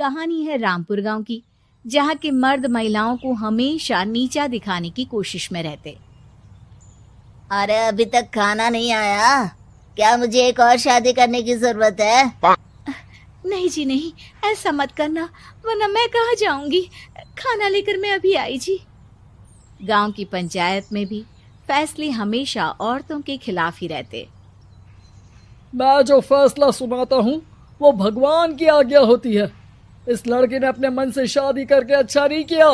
कहानी है रामपुर गांव की, जहां के मर्द महिलाओं को हमेशा नीचा दिखाने की कोशिश में रहते। अरे अभी तक खाना नहीं आया, क्या मुझे एक और शादी करने की जरूरत है? नहीं जी नहीं, ऐसा मत करना, वरना मैं कहाँ जाऊंगी। खाना लेकर मैं अभी आई जी। गांव की पंचायत में भी फैसले हमेशा औरतों के खिलाफ ही रहते। मैं जो फैसला सुनाता हूँ वो भगवान की आज्ञा होती है। इस लड़के ने अपने मन से शादी करके अच्छा नहीं किया।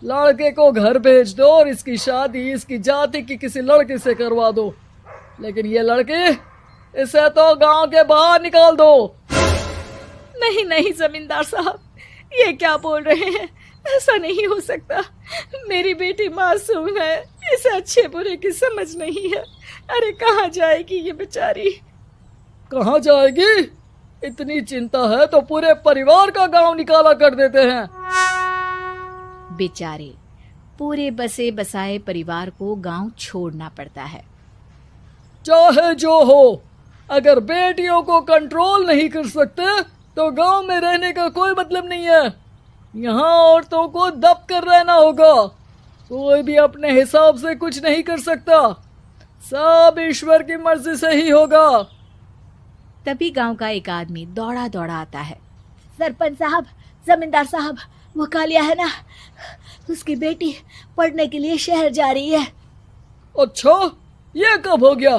लड़के को घर भेज दो और इसकी शादी इसकी जाति की किसी लड़के से करवा दो, लेकिन ये लड़की, इसे तो गांव के बाहर निकाल दो। नहीं नहीं जमींदार साहब, ये क्या बोल रहे हैं? ऐसा नहीं हो सकता। मेरी बेटी मासूम है, इसे अच्छे बुरे की समझ नहीं है। अरे कहाँ जाएगी ये बेचारी? कहाँ जाएगी? इतनी चिंता है तो पूरे परिवार का गांव निकाला कर देते हैं। बेचारे पूरे बसे बसाए परिवार को गांव छोड़ना पड़ता है। चाहे जो हो, अगर बेटियों को कंट्रोल नहीं कर सकते तो गांव में रहने का कोई मतलब नहीं है। यहाँ औरतों को दब कर रहना होगा। कोई भी अपने हिसाब से कुछ नहीं कर सकता, सब ईश्वर की मर्जी से ही होगा। तभी गांव का एक आदमी दौड़ा दौड़ा आता है। सरपंच साहब, जमींदार साहब, वो कालिया है ना, उसकी बेटी पढ़ने के लिए शहर जा रही है। अच्छा, ये कब हो गया?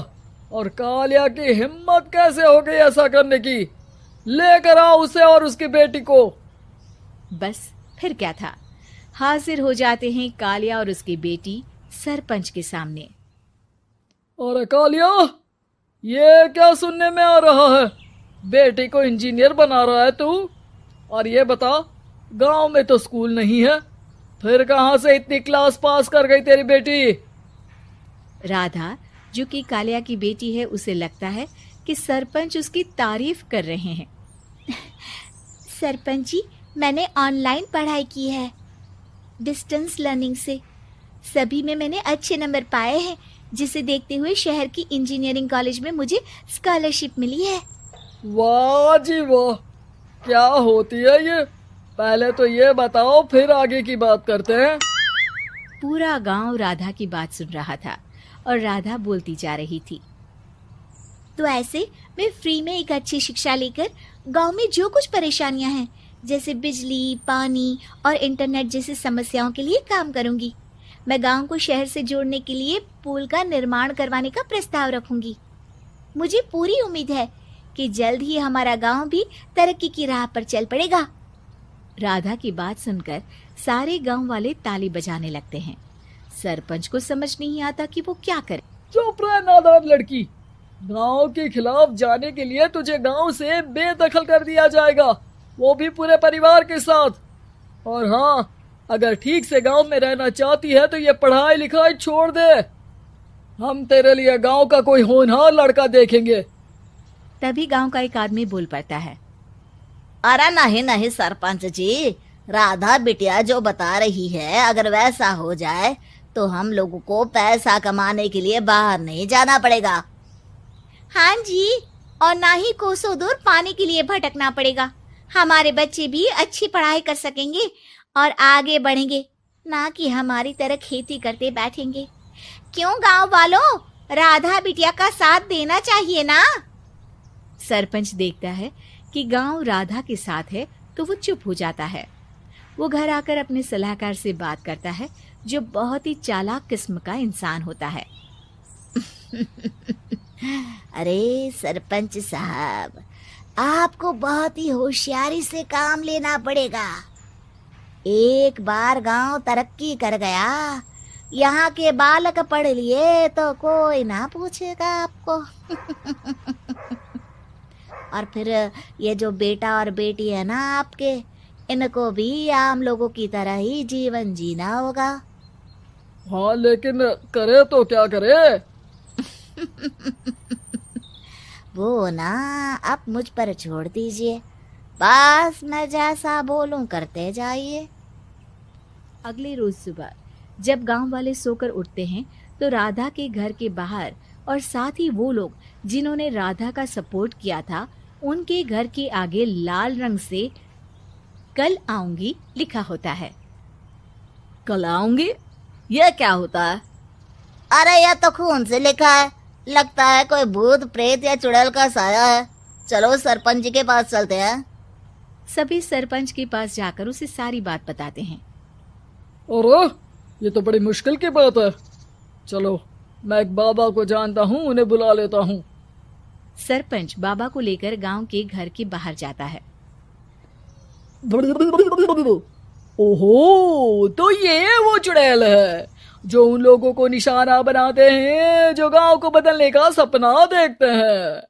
और कालिया की हिम्मत कैसे हो गई ऐसा करने की? लेकर आओ उसे और उसकी बेटी को। बस फिर क्या था, हाजिर हो जाते हैं कालिया और उसकी बेटी सरपंच के सामने। अरे कालिया, ये क्या सुनने में आ रहा है? बेटी को इंजीनियर बना रहा है तू? और ये बता, गांव में तो स्कूल नहीं है, फिर कहां से इतनी क्लास पास कर गई तेरी बेटी? राधा, जो कि कालिया की बेटी है, उसे लगता है कि सरपंच उसकी तारीफ कर रहे हैं। सरपंच जी, मैंने ऑनलाइन पढ़ाई की है, डिस्टेंस लर्निंग से। सभी में मैंने अच्छे नंबर पाए हैं, जिसे देखते हुए शहर की इंजीनियरिंग कॉलेज में मुझे स्कॉलरशिप मिली है। वाह जी वाह, क्या होती है ये? पहले तो ये बताओ, फिर आगे की बात करते हैं। पूरा गांव राधा की बात सुन रहा था और राधा बोलती जा रही थी। तो ऐसे मैं फ्री में एक अच्छी शिक्षा लेकर गांव में जो कुछ परेशानियां हैं, जैसे बिजली, पानी और इंटरनेट जैसी समस्याओं के लिए काम करूंगी। मैं गांव को शहर से जोड़ने के लिए पुल का निर्माण करवाने का प्रस्ताव रखूंगी। मुझे पूरी उम्मीद है कि जल्द ही हमारा गांव भी तरक्की की राह पर चल पड़ेगा। राधा की बात सुनकर सारे गांव वाले ताली बजाने लगते हैं। सरपंच को समझ नहीं आता कि वो क्या करे। चुप रह नादान लड़की, गांव के खिलाफ जाने के लिए तुझे गांव से बेदखल कर दिया जाएगा, वो भी पूरे परिवार के साथ। और हाँ, अगर ठीक से गांव में रहना चाहती है तो ये पढ़ाई लिखाई छोड़ दे। हम तेरे लिए गांव का कोई होनहार लड़का देखेंगे। तभी गांव का एक आदमी बोल पड़ता है। अरे नहीं नहीं सरपंच जी, राधा बिटिया जो बता रही है, अगर वैसा हो जाए तो हम लोगों को पैसा कमाने के लिए बाहर नहीं जाना पड़ेगा। हाँ जी, और ना ही कोसों दूर पानी के लिए भटकना पड़ेगा। हमारे बच्चे भी अच्छी पढ़ाई कर सकेंगे और आगे बढ़ेंगे, ना कि हमारी तरह खेती करते बैठेंगे। क्यों गांव वालों, राधा बिटिया का साथ देना चाहिए ना। सरपंच देखता है कि गांव राधा के साथ है तो वो चुप हो जाता है। वो घर आकर अपने सलाहकार से बात करता है, जो बहुत ही चालाक किस्म का इंसान होता है। अरे सरपंच साहब, आपको बहुत ही होशियारी से काम लेना पड़ेगा। एक बार गांव तरक्की कर गया, यहाँ के बालक पढ़ लिए तो कोई ना पूछेगा आपको। और फिर ये जो बेटा और बेटी है ना आपके, इनको भी आम लोगों की तरह ही जीवन जीना होगा। हाँ, लेकिन करे तो क्या करे? वो ना आप मुझ पर छोड़ दीजिए, बस मैं जैसा बोलूं करते जाइए। अगले रोज सुबह जब गांव वाले सोकर उठते हैं तो राधा के घर के बाहर और साथ ही वो लोग जिन्होंने राधा का सपोर्ट किया था, उनके घर के आगे लाल रंग से कल आऊंगी लिखा होता है। कल आऊंगी, यह क्या होता है? अरे यह तो खून से लिखा है, लगता है कोई भूत प्रेत या चुड़ैल का साया है। चलो सरपंच जी के पास चलते हैं। सभी सरपंच के पास जाकर उसे सारी बात बताते हैं। अरे ये तो बड़ी मुश्किल की बात है। चलो मैं एक बाबा को जानता हूँ, उन्हें बुला लेता हूँ। सरपंच बाबा को लेकर गांव के घर के बाहर जाता है। ओहो, तो ये वो चुड़ैल है जो उन लोगों को निशाना बनाते हैं जो गांव को बदलने का सपना देखते हैं।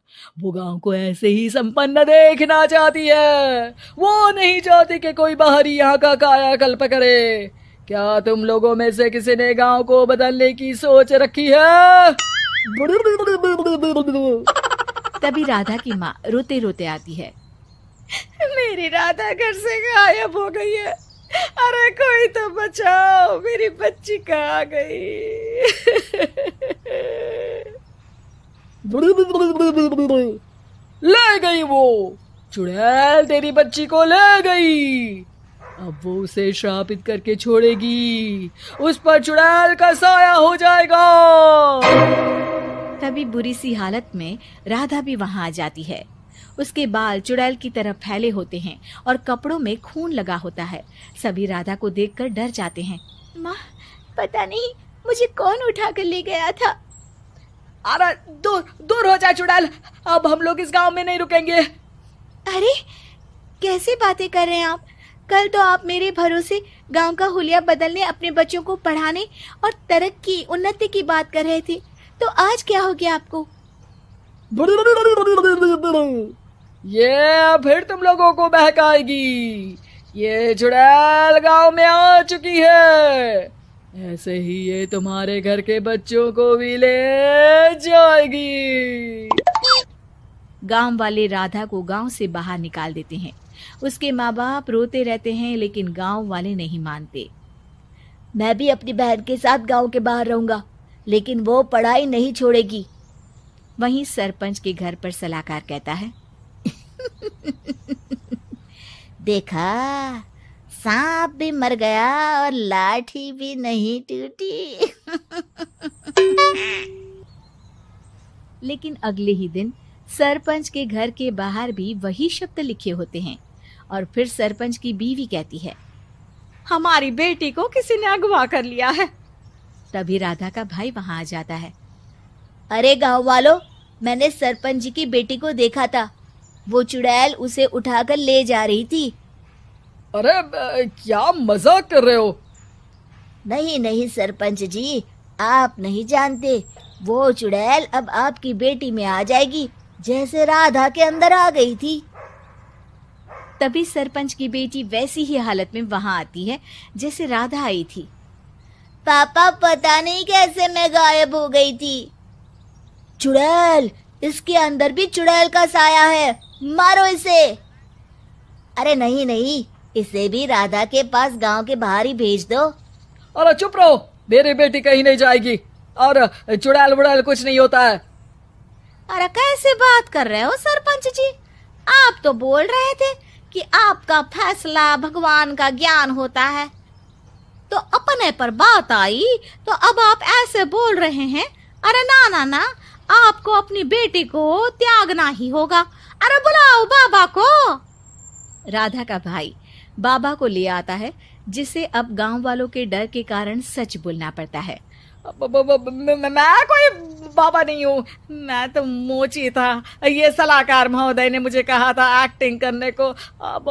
वो गांव को ऐसे ही संपन्न देखना चाहती है, वो नहीं चाहती कि कोई बाहरी यहाँ का कायाकल्प करे। क्या तुम लोगों में से किसी ने गांव को बदलने की सोच रखी है? तभी राधा की माँ रोते रोते आती है। मेरी राधा घर से गायब हो गई है। अरे कोई तो बचाओ, मेरी बच्ची कहाँ गई? ले गई वो चुड़ैल, तेरी बच्ची को ले गई। अब वो उसे श्रापित करके छोड़ेगी, उस पर चुड़ैल का साया हो जाएगा। तभी बुरी सी हालत में राधा भी वहां आ जाती है। उसके बाल चुड़ैल की तरह फैले होते हैं और कपड़ों में खून लगा होता है। सभी राधा को देखकर डर जाते हैं। माँ, पता नहीं मुझे कौन उठा कर ले गया था। अरे दूर दूर हो जा चुड़ैल, अब हम लोग इस गांव में नहीं रुकेंगे। अरे कैसी बातें कर रहे हैं आप? कल तो आप मेरे भरोसे गांव का हुलिया बदलने, अपने बच्चों को पढ़ाने और तरक्की उन्नति की बात कर रहे थे, तो आज क्या हो गया आपको? ये फिर तुम लोगों को बहकाएगी। ये चुड़ैल गांव में आ चुकी है, ऐसे ही ये तुम्हारे घर के बच्चों को भी ले जाएगी। गांव वाले राधा को गांव से बाहर निकाल देते हैं। उसके माँ बाप रोते रहते हैं, लेकिन गांव वाले नहीं मानते। मैं भी अपनी बहन के साथ गांव के बाहर रहूंगा, लेकिन वो पढ़ाई नहीं छोड़ेगी। वहीं सरपंच के घर पर सलाहकार कहता है। देखा, सांप भी मर गया और लाठी भी नहीं टूटी। लेकिन अगले ही दिन सरपंच के घर के बाहर भी वही शब्द लिखे होते हैं। और फिर सरपंच की बीवी कहती है, हमारी बेटी को किसी ने अगवा कर लिया है। तभी राधा का भाई वहां आ जाता है। अरे गांव वालों, मैंने सरपंच जी की बेटी को देखा था। वो चुड़ैल उसे उठाकर ले जा रही थी। अरे क्या मजाक कर रहे हो? नहीं नहीं सरपंच जी, आप नहीं जानते। वो चुड़ैल अब आपकी बेटी में आ जाएगी, जैसे राधा के अंदर आ गई थी। तभी सरपंच की बेटी वैसी ही हालत में वहां आती है जैसे राधा आई थी। पापा, पता नहीं कैसे मैं गायब हो गई थी। चुड़ैल, इसके अंदर भी चुड़ैल का साया है, मारो इसे। अरे नहीं नहीं, इसे भी राधा के पास गांव के बाहर ही भेज दो। अरे चुप रहो, मेरी बेटी कहीं नहीं जाएगी और चुड़ैल वुड़ैल कुछ नहीं होता है। अरे कैसे बात कर रहे हो सरपंच जी? आप तो बोल रहे थे कि आपका फैसला भगवान का ज्ञान होता है, तो अपने पर बात आई तो अब आप ऐसे बोल रहे हैं। अरे ना ना ना, आपको अपनी बेटी को त्यागना ही होगा। अरे बुलाओ बाबा को। राधा का भाई बाबा को ले आता है, जिसे अब गांव वालों के डर के कारण सच बोलना पड़ता है। मैं कोई बाबा नहीं हूँ, मैं तो मोची था। ये सलाहकार महोदय ने मुझे कहा था एक्टिंग करने को। अब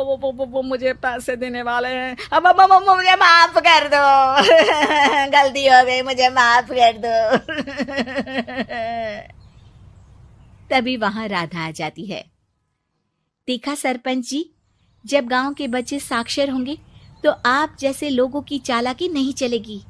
वो मुझे पैसे देने वाले हैं। अब मुझे माफ कर दो। गलती हो गई, मुझे माफ कर दो। तभी वहां राधा आ जाती है। देखा सरपंच जी, जब गांव के बच्चे साक्षर होंगे तो आप जैसे लोगों की चालाकी नहीं चलेगी।